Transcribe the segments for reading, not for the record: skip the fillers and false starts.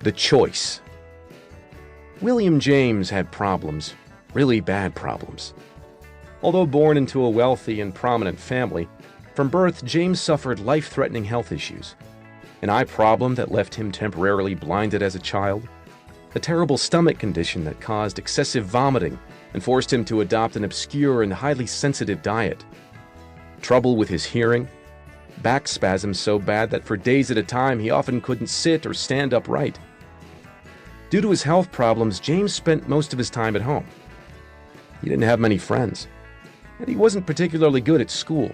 The choice. William James had problems, really bad problems. Although born into a wealthy and prominent family, from birth James suffered life-threatening health issues. An eye problem that left him temporarily blinded as a child, a terrible stomach condition that caused excessive vomiting and forced him to adopt an obscure and highly sensitive diet, trouble with his hearing, back spasms so bad that for days at a time he often couldn't sit or stand upright. Due to his health problems, James spent most of his time at home. He didn't have many friends, and he wasn't particularly good at school.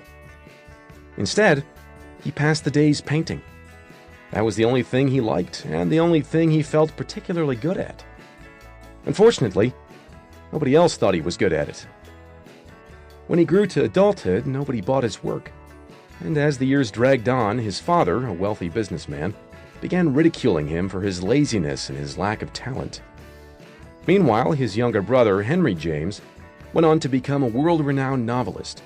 Instead, he passed the days painting. That was the only thing he liked, and the only thing he felt particularly good at. Unfortunately, nobody else thought he was good at it. When he grew to adulthood, nobody bought his work. And as the years dragged on, his father, a wealthy businessman, began ridiculing him for his laziness and his lack of talent. Meanwhile, his younger brother, Henry James, went on to become a world-renowned novelist.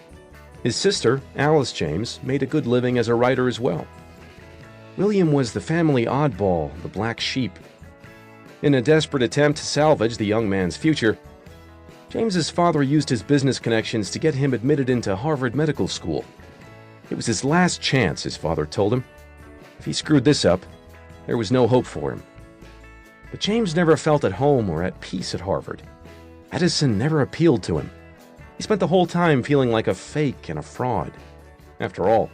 His sister, Alice James, made a good living as a writer as well. William was the family oddball, the black sheep. In a desperate attempt to salvage the young man's future, James's father used his business connections to get him admitted into Harvard Medical School. It was his last chance, his father told him. If he screwed this up, there was no hope for him. But James never felt at home or at peace at Harvard. Medicine never appealed to him. He spent the whole time feeling like a fake and a fraud. After all,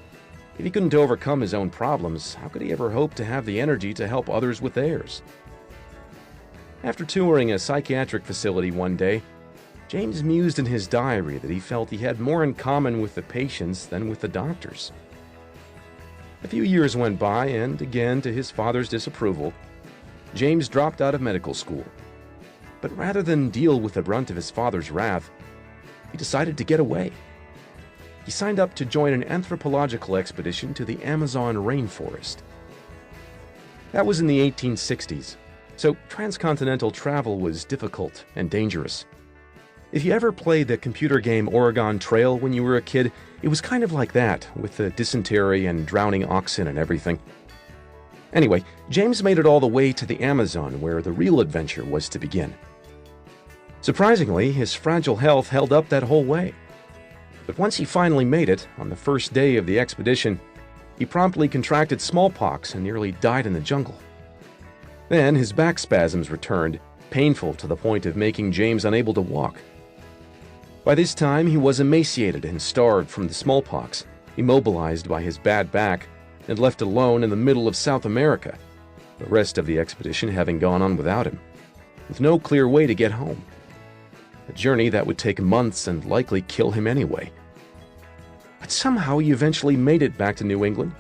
if he couldn't overcome his own problems, how could he ever hope to have the energy to help others with theirs? After touring a psychiatric facility one day, James mused in his diary that he felt he had more in common with the patients than with the doctors. A few years went by, and again, to his father's disapproval, James dropped out of medical school. But rather than deal with the brunt of his father's wrath, he decided to get away. He signed up to join an anthropological expedition to the Amazon rainforest. That was in the 1860s, so transcontinental travel was difficult and dangerous. If you ever played the computer game Oregon Trail when you were a kid, it was kind of like that, with the dysentery and drowning oxen and everything. Anyway, James made it all the way to the Amazon, where the real adventure was to begin. Surprisingly, his fragile health held up that whole way. But once he finally made it, on the first day of the expedition, he promptly contracted smallpox and nearly died in the jungle. Then his back spasms returned, painful to the point of making James unable to walk. By this time, he was emaciated and starved from the smallpox, immobilized by his bad back, and left alone in the middle of South America, the rest of the expedition having gone on without him, with no clear way to get home. A journey that would take months and likely kill him anyway. But somehow he eventually made it back to New England,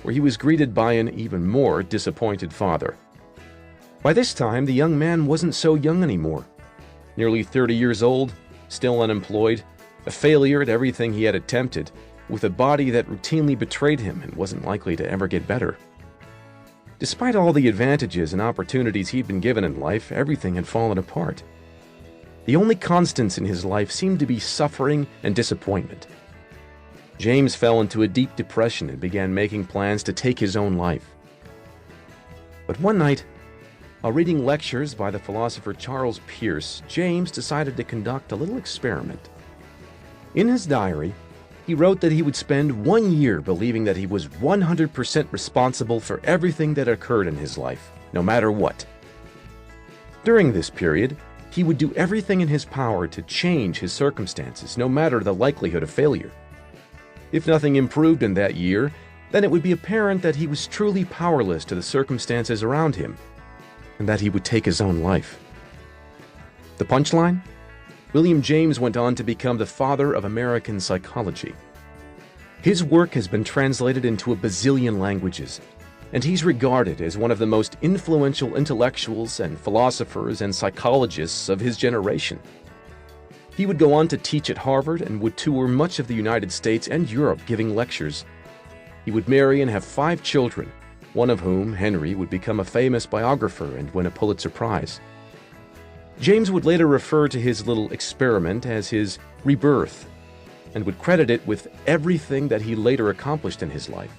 where he was greeted by an even more disappointed father. By this time, the young man wasn't so young anymore. Nearly 30 years old, still unemployed, a failure at everything he had attempted, with a body that routinely betrayed him and wasn't likely to ever get better. Despite all the advantages and opportunities he'd been given in life, everything had fallen apart. The only constants in his life seemed to be suffering and disappointment. James fell into a deep depression and began making plans to take his own life. But one night, while reading lectures by the philosopher Charles Peirce, James decided to conduct a little experiment. In his diary, he wrote that he would spend 1 year believing that he was 100% responsible for everything that occurred in his life, no matter what. During this period, he would do everything in his power to change his circumstances, no matter the likelihood of failure. If nothing improved in that year, then it would be apparent that he was truly powerless to the circumstances around him, and that he would take his own life. The punchline? William James went on to become the father of American psychology. His work has been translated into a bazillion languages, and he's regarded as one of the most influential intellectuals and philosophers and psychologists of his generation. He would go on to teach at Harvard and would tour much of the United States and Europe giving lectures. He would marry and have 5 children, one of whom, Henry, would become a famous biographer and win a Pulitzer Prize. James would later refer to his little experiment as his rebirth, and would credit it with everything that he later accomplished in his life.